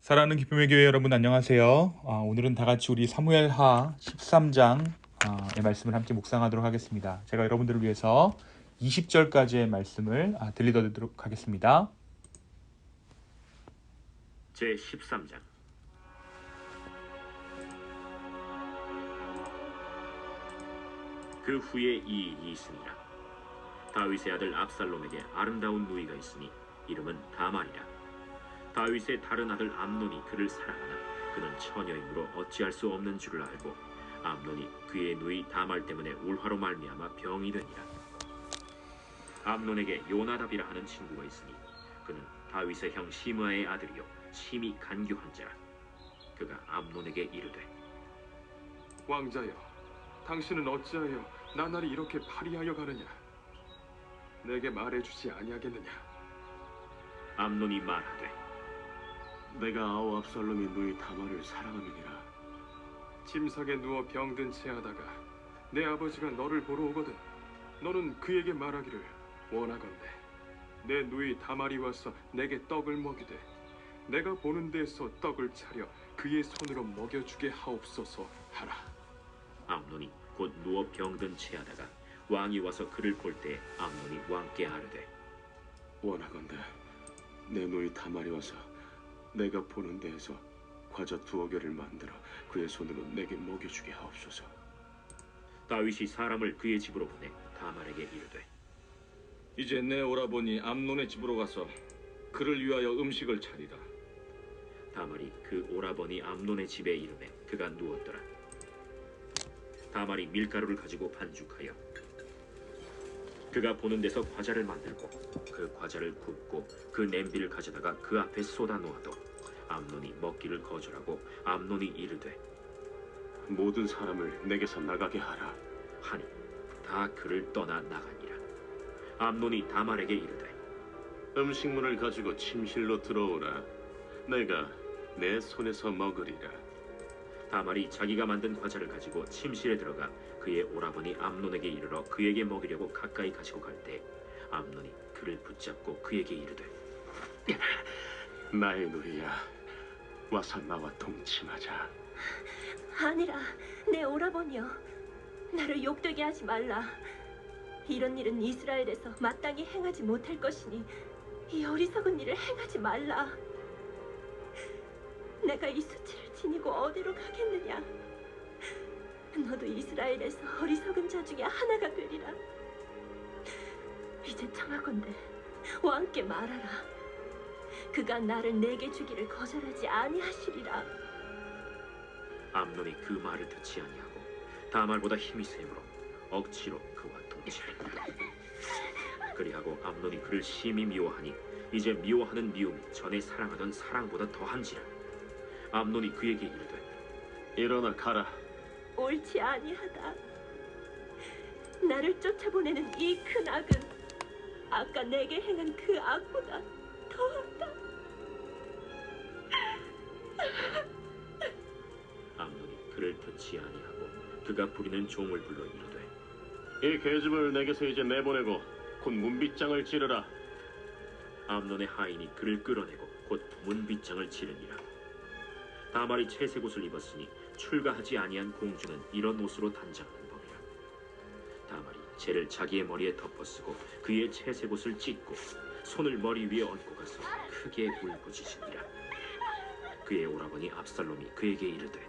사랑하는 기쁨의 교회 여러분 안녕하세요. 오늘은 다 같이 우리 사무엘하 13장의 말씀을 함께 묵상하도록 하겠습니다. 제가 여러분들을 위해서 20절까지의 말씀을 들려드리도록 하겠습니다. 제 13장. 그 후에 이 일이 있으니라. 다윗의 아들 압살롬에게 아름다운 누이가 있으니 이름은 다말이라. 다윗의 다른 아들 암논이 그를 사랑하나 그는 처녀이므로 어찌할 수 없는 줄을 알고 암논이 그의 누이 다말 때문에 울화로 말미암아 병이 되니라. 암논에게 요나답이라 하는 친구가 있으니 그는 다윗의 형 시므아의 아들이요 심히 간교한 자라. 그가 암논에게 이르되 왕자여, 당신은 어찌하여 나날이 이렇게 파리하여 가느냐? 내게 말해주지 아니하겠느냐? 암논이 말하되 내가 아우 압살롬이 누이 다말을 사랑함이니라. 침상에 누워 병든 채 하다가 내 아버지가 너를 보러 오거든 너는 그에게 말하기를 원하건대 내 누이 다말이 와서 내게 떡을 먹이되 내가 보는 데에서 떡을 차려 그의 손으로 먹여주게 하옵소서 하라. 암논이 곧 누워 병든 채 하다가 왕이 와서 그를 볼 때 암논이 왕께 아뢰되 원하건대 내 누이 다말이 와서 내가 보는 데에서 과자 2어개를 만들어 그의 손으로 내게 먹여주게 하옵소서. 다윗이 사람을 그의 집으로 보내 다말에게 이르되 이제 내 오라버니 암논의 집으로 가서 그를 위하여 음식을 차리라. 다말이 그 오라버니 암논의 집에 이르매 그가 누웠더라. 다말이 밀가루를 가지고 반죽하여 그가 보는 데서 과자를 만들고 그 과자를 굽고 그 냄비를 가져다가 그 앞에 쏟아 놓아도 암논이 먹기를 거절하고 암논이 이르되 모든 사람을 내게서 나가게 하라 하니 다 그를 떠나 나가니라. 암논이 다말에게 이르되 음식물을 가지고 침실로 들어오라. 내가 내 손에서 먹으리라. 다말이 자기가 만든 과자를 가지고 침실에 들어가 그의 오라버니 암논에게 이르러 그에게 먹이려고 가까이 가지고 갈 때 암논이 그를 붙잡고 그에게 이르되 나의 누이야, 와서 나와 동침하자. 아니라 내 오라버니여, 나를 욕되게 하지 말라. 이런 일은 이스라엘에서 마땅히 행하지 못할 것이니 이 어리석은 일을 행하지 말라. 내가 이 수치를 지니고 어디로 가겠느냐? 너도 이스라엘에서 어리석은 자 중에 하나가 되리라. 이제 청하건대 왕께 말하라. 그가 나를 내게 주기를 거절하지 아니하시리라. 암논이 그 말을 듣지 아니하고 다말보다 힘이 세므로 억지로 그와 동침했다. 그리하고 암논이 그를 심히 미워하니 이제 미워하는 미움이 전에 사랑하던 사랑보다 더한지라. 암논이 그에게 이르되 일어나 가라. 옳지 아니하다. 나를 쫓아보내는 이 큰 악은 아까 내게 행한 그 악보다 더하다. 암논이 그를 듣지 아니하고 그가 부리는 종을 불러 이르되 이 계집을 내게서 이제 내보내고 곧 문빗장을 찌르라. 암논의 하인이 그를 끌어내고 곧 문빗장을 치르니라. 다말이 채색 옷을 입었으니 출가하지 아니한 공주는 이런 옷으로 단장하는 법이라. 다말이 채를 자기의 머리에 덮어쓰고 그의 채색 옷을 찢고 손을 머리 위에 얹고 가서 크게 울부짖으니라. 그의 오라버니 압살롬이 그에게 이르되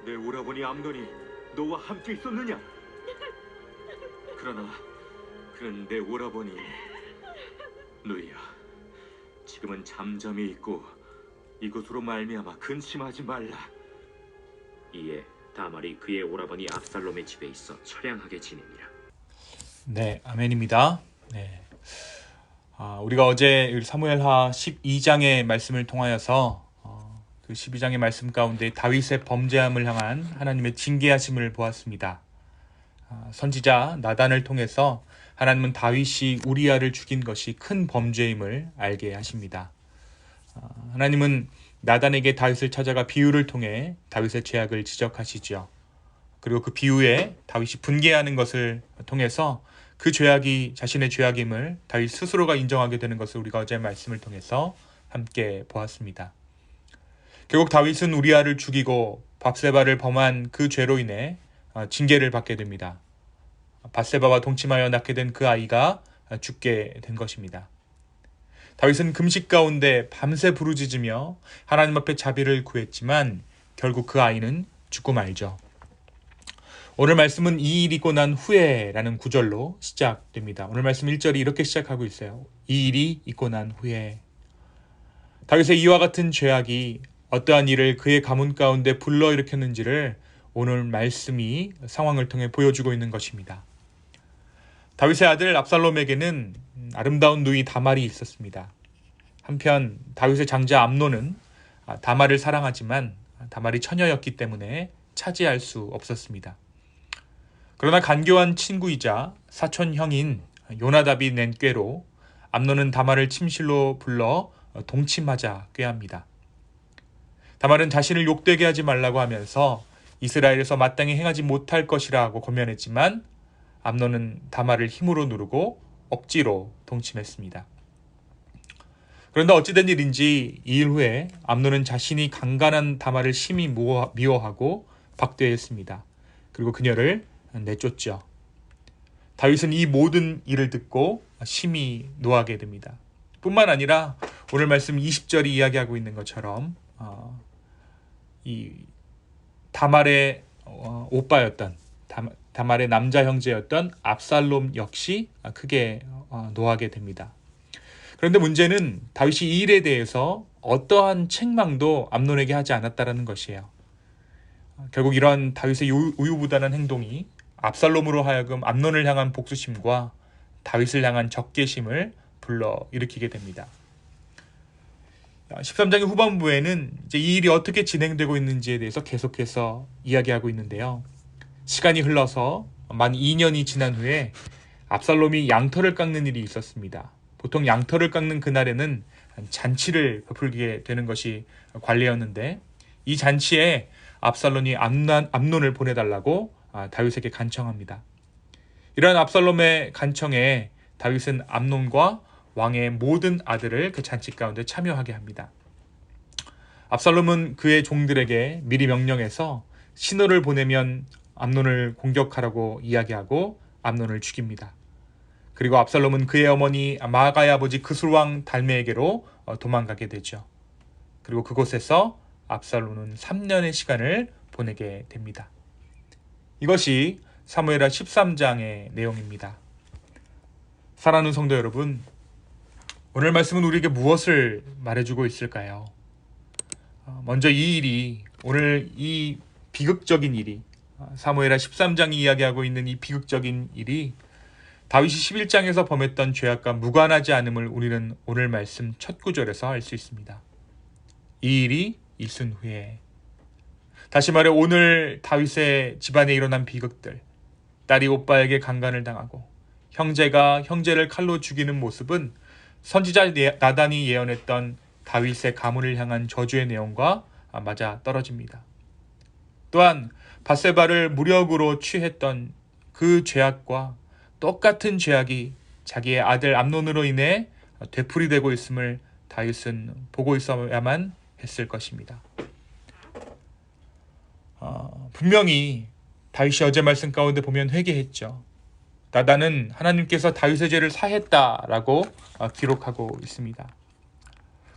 내 오라버니 암논이 너와 함께 있었느냐? 그러나 그는 내 오라버니 누이야, 지금은 잠잠히 있고 이것으로 말미암아 근심하지 말라. 이에 다말이 그의 오라버니 압살롬의 집에 있어 처량하게 지내니라. 네, 아멘입니다. 네. 우리가 어제 사무엘하 12장의 말씀을 통하여서 그 12장의 말씀 가운데 다윗의 범죄함을 향한 하나님의 징계하심을 보았습니다. 선지자 나단을 통해서 하나님은 다윗이 우리아를 죽인 것이 큰 범죄임을 알게 하십니다. 하나님은 나단에게 다윗을 찾아가 비유를 통해 다윗의 죄악을 지적하시죠. 그리고 그 비유에 다윗이 분개하는 것을 통해서 그 죄악이 자신의 죄악임을 다윗 스스로가 인정하게 되는 것을 우리가 어제 말씀을 통해서 함께 보았습니다. 결국 다윗은 우리아를 죽이고 밧세바를 범한 그 죄로 인해 징계를 받게 됩니다. 밧세바와 동침하여 낳게 된 그 아이가 죽게 된 것입니다. 다윗은 금식 가운데 밤새 부르짖으며 하나님 앞에 자비를 구했지만 결국 그 아이는 죽고 말죠. 오늘 말씀은 이 일이 있고 난 후에라는 구절로 시작됩니다. 오늘 말씀 1절이 이렇게 시작하고 있어요. 이 일이 있고 난 후에. 다윗의 이와 같은 죄악이 어떠한 일을 그의 가문 가운데 불러일으켰는지를 오늘 말씀이 상황을 통해 보여주고 있는 것입니다. 다윗의 아들 압살롬에게는 아름다운 누이 다말이 있었습니다. 한편 다윗의 장자 암논은 다말을 사랑하지만 다말이 처녀였기 때문에 차지할 수 없었습니다. 그러나 간교한 친구이자 사촌 형인 요나답이 낸 꾀로 암논은 다말을 침실로 불러 동침하자 꾀합니다. 다말은 자신을 욕되게 하지 말라고 하면서 이스라엘에서 마땅히 행하지 못할 것이라고 권면했지만 암논은 다말을 힘으로 누르고 억지로 동침했습니다. 그런데 어찌된 일인지 2일 후에 암논은 자신이 강간한 다말을 심히 미워하고 박대했습니다. 그리고 그녀를 내쫓죠. 다윗은 이 모든 일을 듣고 심히 노하게 됩니다. 뿐만 아니라 오늘 말씀 20절이 이야기하고 있는 것처럼 이 다말의 오빠였던 다말의 남자 형제였던 압살롬 역시 크게 노하게 됩니다. 그런데 문제는 다윗이 이 일에 대해서 어떠한 책망도 암논에게 하지 않았다라는 것이에요. 결국 이러한 다윗의 우유부단한 행동이 압살롬으로 하여금 암논을 향한 복수심과 다윗을 향한 적개심을 불러일으키게 됩니다. 13장의 후반부에는 이제 이 일이 어떻게 진행되고 있는지에 대해서 계속해서 이야기하고 있는데요. 시간이 흘러서 만 2년이 지난 후에 압살롬이 양털을 깎는 일이 있었습니다. 보통 양털을 깎는 그날에는 잔치를 베풀게 되는 것이 관례였는데 이 잔치에 압살롬이 암논을 보내달라고 다윗에게 간청합니다. 이러한 압살롬의 간청에 다윗은 암논과 왕의 모든 아들을 그 잔치 가운데 참여하게 합니다. 압살롬은 그의 종들에게 미리 명령해서 신호를 보내면 암논을 공격하라고 이야기하고 암논을 죽입니다. 그리고 압살롬은 그의 어머니 마아가의 아버지 그술왕 달메에게로 도망가게 되죠. 그리고 그곳에서 압살롬은 3년의 시간을 보내게 됩니다. 이것이 사무엘하 13장의 내용입니다. 사랑하는 성도 여러분, 오늘 말씀은 우리에게 무엇을 말해주고 있을까요? 먼저 이 일이, 오늘 이 비극적인 일이, 사무엘하 13장이 이야기하고 있는 이 비극적인 일이 다윗이 11장에서 범했던 죄악과 무관하지 않음을 우리는 오늘 말씀 첫 구절에서 알 수 있습니다. 이 일이 있은 후에, 다시 말해 오늘 다윗의 집안에 일어난 비극들, 딸이 오빠에게 강간을 당하고 형제가 형제를 칼로 죽이는 모습은 선지자 나단이 예언했던 다윗의 가문을 향한 저주의 내용과 맞아 떨어집니다. 또한 밧세바를 무력으로 취했던 그 죄악과 똑같은 죄악이 자기의 아들 암논으로 인해 되풀이되고 있음을 다윗은 보고 있어야만 했을 것입니다. 분명히 다윗이 어제 말씀 가운데 보면 회개했죠. 나단은 하나님께서 다윗의 죄를 사했다라고 기록하고 있습니다.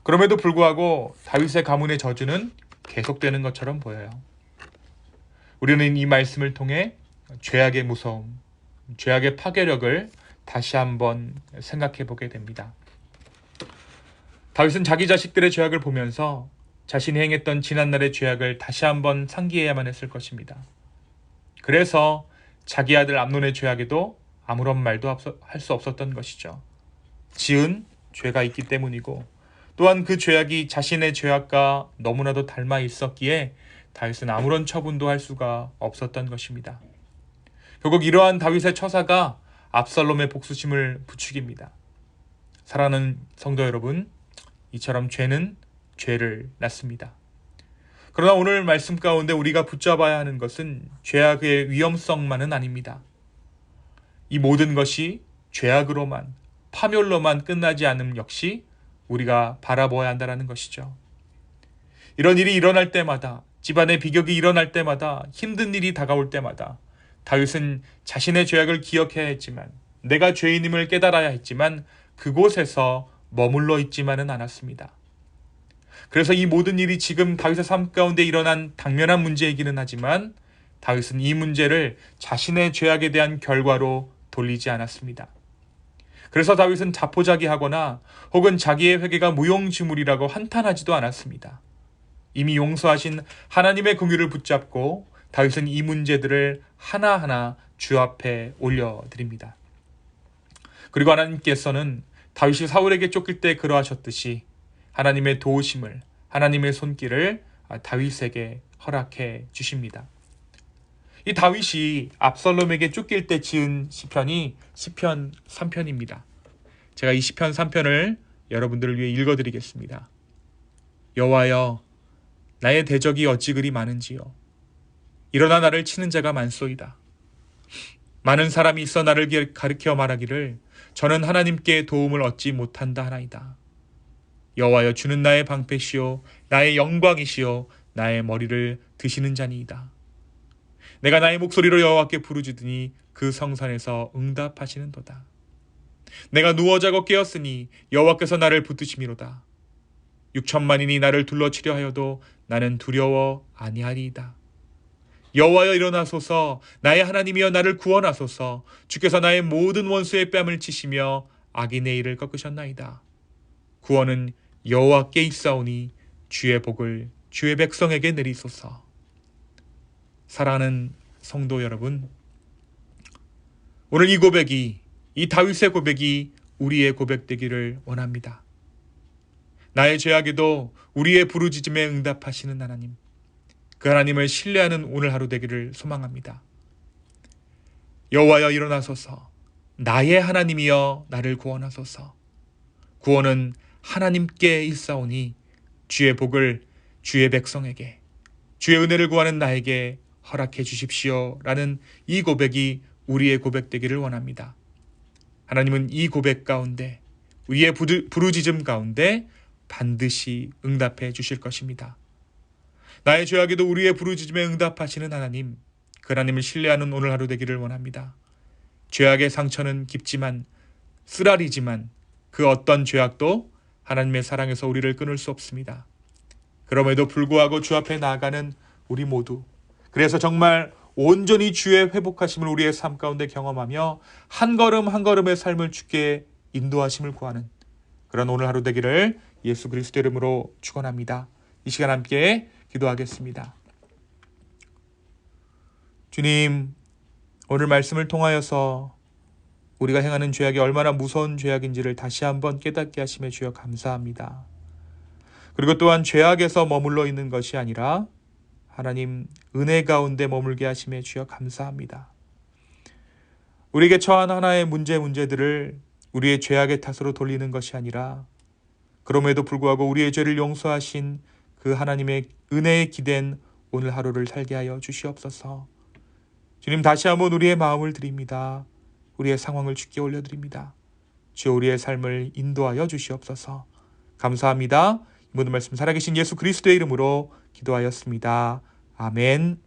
그럼에도 불구하고 다윗의 가문의 저주는 계속되는 것처럼 보여요. 우리는 이 말씀을 통해 죄악의 무서움, 죄악의 파괴력을 다시 한번 생각해 보게 됩니다. 다윗은 자기 자식들의 죄악을 보면서 자신이 행했던 지난날의 죄악을 다시 한번 상기해야만 했을 것입니다. 그래서 자기 아들 암논의 죄악에도 아무런 말도 할 수 없었던 것이죠. 지은 죄가 있기 때문이고 또한 그 죄악이 자신의 죄악과 너무나도 닮아 있었기에 다윗은 아무런 처분도 할 수가 없었던 것입니다. 결국 이러한 다윗의 처사가 압살롬의 복수심을 부추깁니다. 사랑하는 성도 여러분, 이처럼 죄는 죄를 낳습니다. 그러나 오늘 말씀 가운데 우리가 붙잡아야 하는 것은 죄악의 위험성만은 아닙니다. 이 모든 것이 죄악으로만, 파멸로만 끝나지 않음 역시 우리가 바라보아야 한다는 것이죠. 이런 일이 일어날 때마다, 집안의 비격이 일어날 때마다, 힘든 일이 다가올 때마다 다윗은 자신의 죄악을 기억해야 했지만, 내가 죄인임을 깨달아야 했지만 그곳에서 머물러 있지만은 않았습니다. 그래서 이 모든 일이 지금 다윗의 삶 가운데 일어난 당면한 문제이기는 하지만 다윗은 이 문제를 자신의 죄악에 대한 결과로 돌리지 않았습니다. 그래서 다윗은 자포자기하거나 혹은 자기의 회개가 무용지물이라고 한탄하지도 않았습니다. 이미 용서하신 하나님의 긍휼을 붙잡고 다윗은 이 문제들을 하나하나 주 앞에 올려드립니다. 그리고 하나님께서는 다윗이 사울에게 쫓길 때 그러하셨듯이 하나님의 도우심을, 하나님의 손길을 다윗에게 허락해 주십니다. 이 다윗이 압살롬에게 쫓길 때 지은 시편이 시편 3편입니다. 제가 이 시편 3편을 여러분들을 위해 읽어드리겠습니다. 여호와여, 나의 대적이 어찌 그리 많은지요. 일어나 나를 치는 자가 많소이다. 많은 사람이 있어 나를 가리켜 말하기를 저는 하나님께 도움을 얻지 못한다 하나이다. 여호와여, 주는 나의 방패시오, 나의 영광이시오, 나의 머리를 드시는 자니이다. 내가 나의 목소리로 여호와께 부르짖으니 그 성산에서 응답하시는도다. 내가 누워 자고 깨었으니 여호와께서 나를 붙드심이로다. 6천만인이 나를 둘러치려 하여도 나는 두려워 아니하리이다. 여호와여, 일어나소서. 나의 하나님이여, 나를 구원하소서. 주께서 나의 모든 원수의 뺨을 치시며 악인의 일을 꺾으셨나이다. 구원은 여호와께 있사오니 주의 복을 주의 백성에게 내리소서. 사랑하는 성도 여러분, 오늘 이 고백이, 이 다윗의 고백이 우리의 고백되기를 원합니다. 나의 죄악에도 우리의 부르짖음에 응답하시는 하나님, 그 하나님을 신뢰하는 오늘 하루 되기를 소망합니다. 여호와여, 일어나소서. 나의 하나님이여, 나를 구원하소서. 구원은 하나님께 있사오니 주의 복을 주의 백성에게, 주의 은혜를 구하는 나에게 허락해 주십시오 라는 이 고백이 우리의 고백되기를 원합니다. 하나님은 이 고백 가운데, 우리의 부르짖음 가운데 반드시 응답해 주실 것입니다. 나의 죄악에도 우리의 부르짖음에 응답하시는 하나님, 그 하나님을 신뢰하는 오늘 하루 되기를 원합니다. 죄악의 상처는 깊지만, 쓰라리지만 그 어떤 죄악도 하나님의 사랑에서 우리를 끊을 수 없습니다. 그럼에도 불구하고 주 앞에 나아가는 우리 모두, 그래서 정말 온전히 주의 회복하심을 우리의 삶 가운데 경험하며 한 걸음 한 걸음의 삶을 주께 인도하심을 구하는 그런 오늘 하루 되기를 예수 그리스도 이름으로 축원합니다. 이 시간 함께 기도하겠습니다. 주님, 오늘 말씀을 통하여서 우리가 행하는 죄악이 얼마나 무서운 죄악인지를 다시 한번 깨닫게 하심에 주여 감사합니다. 그리고 또한 죄악에서 머물러 있는 것이 아니라 하나님 은혜 가운데 머물게 하심에 주여 감사합니다. 우리에게 처한 하나의 문제들을 우리의 죄악의 탓으로 돌리는 것이 아니라 그럼에도 불구하고 우리의 죄를 용서하신 그 하나님의 은혜에 기댄 오늘 하루를 살게 하여 주시옵소서. 주님, 다시 한번 우리의 마음을 드립니다. 우리의 상황을 주께 올려드립니다. 주여, 우리의 삶을 인도하여 주시옵소서. 감사합니다. 이 모든 말씀 살아계신 예수 그리스도의 이름으로 기도하였습니다. 아멘.